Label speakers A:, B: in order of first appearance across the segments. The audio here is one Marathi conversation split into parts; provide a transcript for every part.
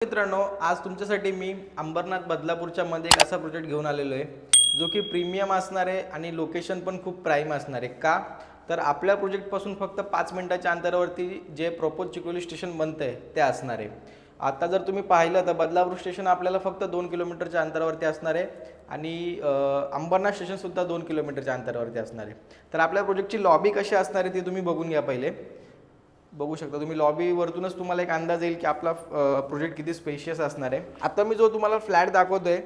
A: मित्रांनो, आज तुमच्यासाठी मी अंबरनाथ बदलापूरच्या मध्ये एक असा प्रोजेक्ट घेऊन आलेलो आहे जो की प्रीमियम असणार आहे आणि लोकेशन पण खूप प्राइम असणार आहे। का तर आपल्या प्रोजेक्ट पासून फक्त 5 मिनिटाच्या अंतरावरती जे प्रपोज चिकोली स्टेशन बनतंय ते असणार आहे। आता जर तुम्ही पाहिलं तर बदलापूर स्टेशन आपल्याला फक्त 2 किलोमीटरच्या अंतरावरती असणार आहे आणि अंबरनाथ स्टेशन सुद्धा 2 किलोमीटरच्या अंतरावरती असणार आहे। तर आपल्या प्रोजेक्टची लॉबी कशी असणार आहे ती तुम्ही बघून घ्या। पहिले बघू शकता तुम्ही लॉबी वरतूनच तुम्हाला एक अंदाज येईल की आपला प्रोजेक्ट किती स्पेशियस असणार आहे। आता मी जो तुम्हाला फ्लॅट दाखवतोय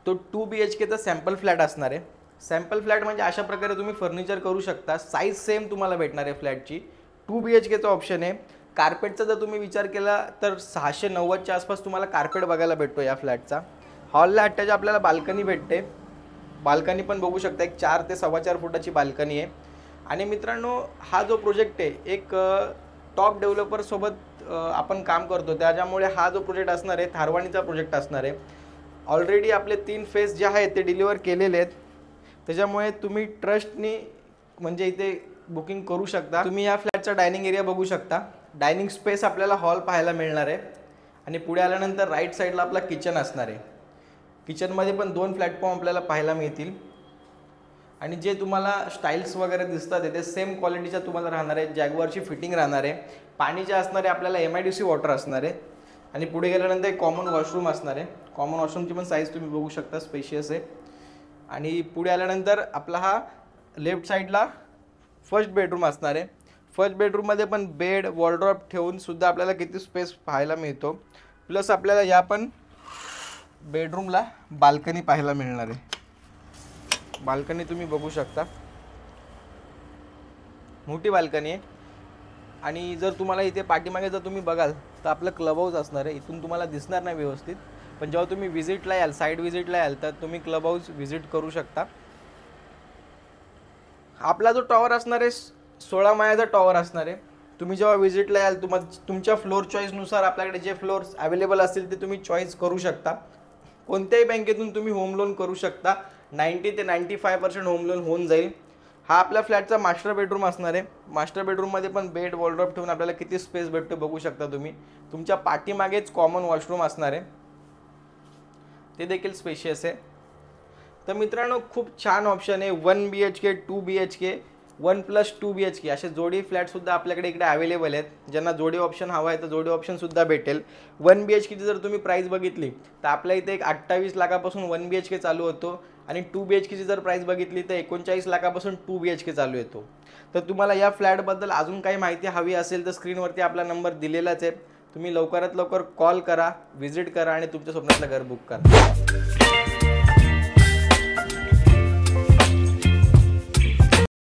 A: तो 2 BHK चा सॅम्पल फ्लॅट असणार आहे। सॅम्पल फ्लॅट म्हणजे अशा प्रकारे तुम्ही फर्निचर करू शकता, साइज सेम तुम्हाला भेटणार आहे फ्लॅटची। 2 BHK चा ऑप्शन आहे। कार्पेटचा जर तुम्ही विचार केला तर 690 च्या आसपास तुम्हाला कार्पेट बघायला भेटतो या फ्लॅटचा। हॉलला अटॅच आपल्याला बाल्कनी भेटते, बाल्कनी पण बघू शकता, एक 4 ते 4.25 फुटाची बाल्कनी आहे। आणि मित्रांनो, हा जो प्रोजेक्ट आहे एक टॉप डेव्हलपर सोबत आपण काम करतो, त्याच्यामुळे हा जो प्रोजेक्ट असणार आहे थारवानीचा प्रोजेक्ट असणार आहे। ऑलरेडी आपले 3 फेज जे आहेत ते डिलिव्हर केलेले आहेत, त्याच्यामुळे तुम्ही ट्रस्टनी म्हणजे इथे बुकिंग करू शकता। तुम्ही या फ्लॅटचा डायनिंग एरिया बघू शकता, डायनिंग स्पेस आपल्याला हॉल पाहायला मिळणार आहे आणि पुढे आल्यानंतर राईट साईडला आपला किचन असणार आहे। किचनमध्ये पण 2 प्लॅटफॉर्म आपल्याला पाहायला मिळतील आणि जे तुम्हाला स्टाईल्स वगैरे दिसतात ते सेम क्वालिटीच्या तुम्हाला राहणार आहे। जॅगवारची फिटिंग राहणार आहे, पाणी जे असणार आहे आपल्याला MIDC वॉटर असणार आहे आणि पुढे गेल्यानंतर एक कॉमन वॉशरूम असणार आहे। कॉमन वॉशरूमची पण साईज तुम्ही बघू शकता, स्पेशियस आहे। आणि पुढे आल्यानंतर आपला हा लेफ्ट साईडला फर्स्ट बेडरूम असणार आहे। फर्स्ट बेडरूममध्ये पण बेड वॉर्डरोब ठेवून सुद्धा आपल्याला किती स्पेस पाहायला मिळतो, प्लस आपल्याला या पण बेडरूमला बाल्कनी पाहायला मिळणार आहे। बाल्कनी तुम्ही बघू शकता, मोठी बाल्कनी आहे। आणि जर तुम्हाला इथे पाठीमागे जर तुम्ही बघाल तर आपलं क्लब हाऊस असणार आहे। इथून तुम्हाला दिसणार नाही व्यवस्थित, पण जेव्हा तुम्ही व्हिजिटला याल, साईड व्हिजिटला याल, तर तुम्ही क्लब हाऊस व्हिजिट करू शकता। आपला जो टॉवर असणार आहे 16 माळ्याचा टॉवर असणार आहे। तुम्ही जेव्हा व्हिजिटला याल तुमच्या फ्लोर चॉईसनुसार आपल्याकडे जे फ्लोर्स अवेलेबल असतील ते तुम्ही चॉईस करू शकता। कोणत्याही बँकेतून तुम्ही होम लोन करू शकता, 90 ते 95% होम लोन होऊन जाईल। हा आपल्या फ्लॅटचा मास्टर बेडरूम असणार आहे। मास्टर बेडरूममध्ये पण बेड वॉर्डरोब ठेवून आपल्याला किती स्पेस भेटतो बघू शकता तुम्ही। तुमच्या पाठीमागेच कॉमन वॉशरूम असणार आहे, ते देखील स्पेशियस आहे। तर मित्रांनो, खूप छान ऑप्शन आहे। 1 BHK 2 BHK 1+2 BHK असे जोडी फ्लॅटसुद्धा आपल्याकडे इकडे अवेलेबल आहेत। ज्यांना जोडी ऑप्शन हवा आहे तर जोडी ऑप्शनसुद्धा भेटेल। 1 BHK ची जर तुम्ही प्राईस बघितली तर आपल्या इथे एक 28 लाखापासून 1 BHK चालू होतो आणि 2 BHK ची जर प्राईस बघितली तर 39 लाखापासून 2 BHK चालू येतो। तर तुम्हाला या फ्लॅटबद्दल अजून काही माहिती हवी असेल तर स्क्रीनवरती आपला नंबर दिलेलाच आहे, तुम्ही लवकरात लवकर कॉल करा, व्हिजिट करा आणि तुमच्या स्वप्नातलं घर बुक करा।